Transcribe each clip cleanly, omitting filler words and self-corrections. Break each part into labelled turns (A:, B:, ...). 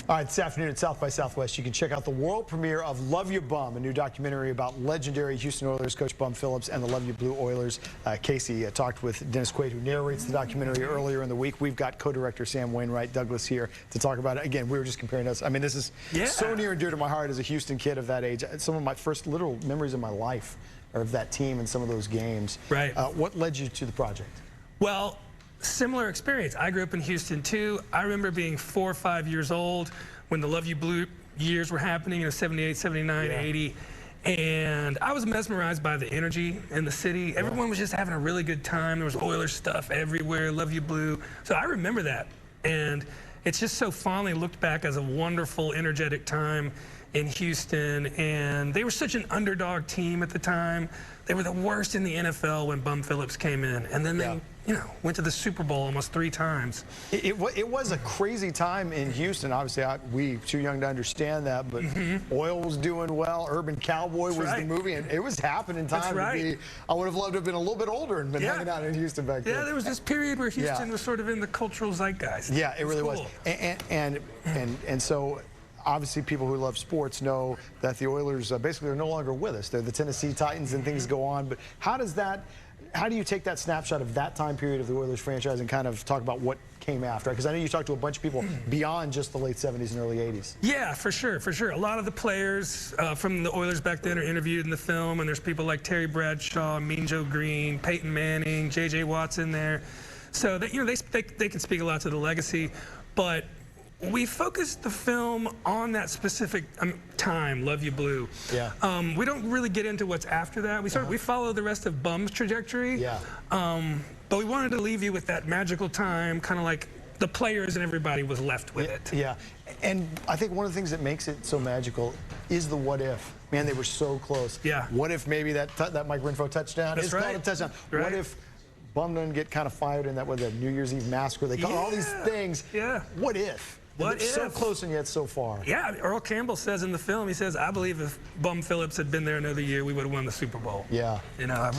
A: All right, this afternoon at South by Southwest, you can check out the world premiere of Luv Ya, Bum, a new documentary about legendary Houston Oilers coach Bum Phillips and the Luv Ya Blue Oilers. Casey talked with Dennis Quaid, who narrates the documentary earlier in the week. We've got co-director Sam Wainwright, Douglas here to talk about it. Again, we were just comparing us. I mean, this is so near and dear to my heart as a Houston kid of that age. Some of my first literal memories of my life are of that team and some of those games.
B: Right.
A: What led you to the project?
B: Well, similar experience. I grew up in Houston too. I remember being 4 or 5 years old when the Luv Ya Blue years were happening, 78, 79, 80. And I was mesmerized by the energy in the city. Everyone was just having a really good time. There was Oilers stuff everywhere, Luv Ya Blue. So I remember that. And it's just so fondly looked back as a wonderful, energetic time in Houston. And they were such an underdog team at the time. They were the worst in the NFL when Bum Phillips came in. And then they, went to the Super Bowl almost 3 times.
A: It was a crazy time in Houston. Obviously, we too young to understand that, but oil was doing well. Urban Cowboy was the movie, and it was happening time to be. I would have loved to have been a little bit older and been hanging out in Houston back then.
B: Yeah, there was this period where Houston was sort of in the cultural zeitgeist.
A: Yeah, it really was. And so, obviously, people who love sports know that the Oilers basically are no longer with us. They're the Tennessee Titans, and things go on. But how do you take that snapshot of that time period of the Oilers franchise and kind of talk about what came after? Because I know you talked to a bunch of people beyond just the late 70s and early 80s.
B: Yeah, for sure, for sure. A lot of the players from the Oilers back then are interviewed in the film, and there's people like Terry Bradshaw, Mean Joe Green, Peyton Manning, J.J. Watts in there. So that, they can speak a lot to the legacy, but we focused the film on that specific time, Luv Ya Blue.
A: Yeah.
B: We don't really get into what's after that. We follow the rest of Bum's trajectory.
A: Yeah.
B: But we wanted to leave you with that magical time, kind of like the players and everybody was left with it.
A: Yeah. And I think one of the things that makes it so magical is the what if. Man, they were so close.
B: Yeah.
A: What if maybe that Mike Renfro touchdown is called a touchdown?
B: Right.
A: What if Bum doesn't get kind of fired in that New Year's Eve massacre? They call all these things.
B: Yeah.
A: What if?
B: What if?
A: So close and yet so far.
B: Yeah, Earl Campbell says in the film, he says, I believe if Bum Phillips had been there another year, we would have won the Super Bowl.
A: Yeah.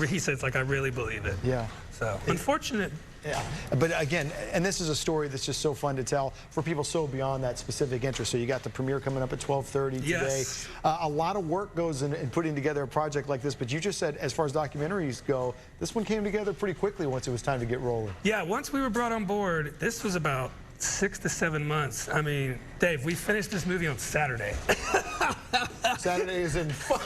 B: He says, like, I really believe it.
A: Yeah.
B: So, unfortunate.
A: Yeah, but again, and this is a story that's just so fun to tell for people so beyond that specific interest. So you got the premiere coming up at 12:30 today.
B: Yes.
A: A lot of work goes in putting together a project like this, but you just said as far as documentaries go, this one came together pretty quickly once it was time to get rolling.
B: Yeah, once we were brought on board, this was about 6 to 7 months. I mean, Dave, we finished this movie on Saturday.
A: Saturday is in fun.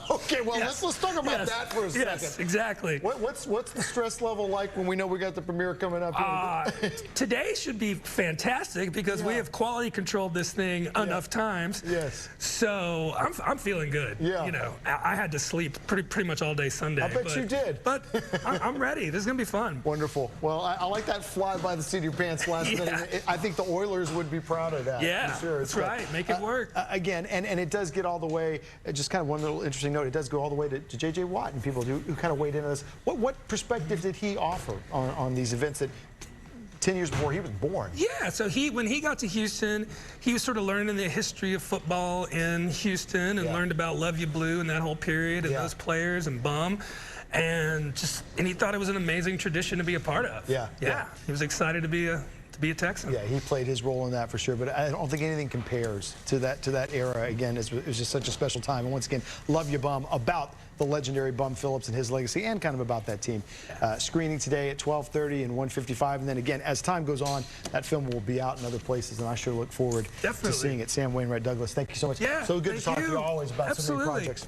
A: Okay, well, let's talk about that for a second.
B: Yes, exactly.
A: What's the stress level like when we know we got the premiere coming up?
B: Today should be fantastic because we have quality controlled this thing enough times.
A: Yes.
B: So I'm feeling good.
A: Yeah.
B: I had to sleep pretty much all day Sunday.
A: I bet you did.
B: But I'm ready. This is gonna be fun.
A: Wonderful. Well, I like that fly by the seat of your pants last minute. I think the Oilers would be proud of that.
B: Yeah,
A: for sure.
B: that's right. Make it work.
A: Again, and it does get all the way. Just kind of one little interesting note. It does go all the way to J.J. Watt and people who kind of weighed into this. What perspective did he offer on these events that 10 years before he was born?
B: Yeah, so when he got to Houston, he was sort of learning the history of football in Houston and learned about Luv Ya Blue and that whole period and those players and Bum. And he thought it was an amazing tradition to be a part of.
A: Yeah.
B: He was excited to be a Texan.
A: Yeah, he played his role in that for sure, but I don't think anything compares to that era. Again, it was just such a special time. And once again, Luv Ya Bum, about the legendary Bum Phillips and his legacy, and kind of about that team. Screening today at 12:30 and 1:55, and then again, as time goes on, that film will be out in other places, and I sure look forward to seeing it. Sam Wainwright, Douglas, thank you so much.
B: Yeah,
A: so good to talk to you always about so many projects.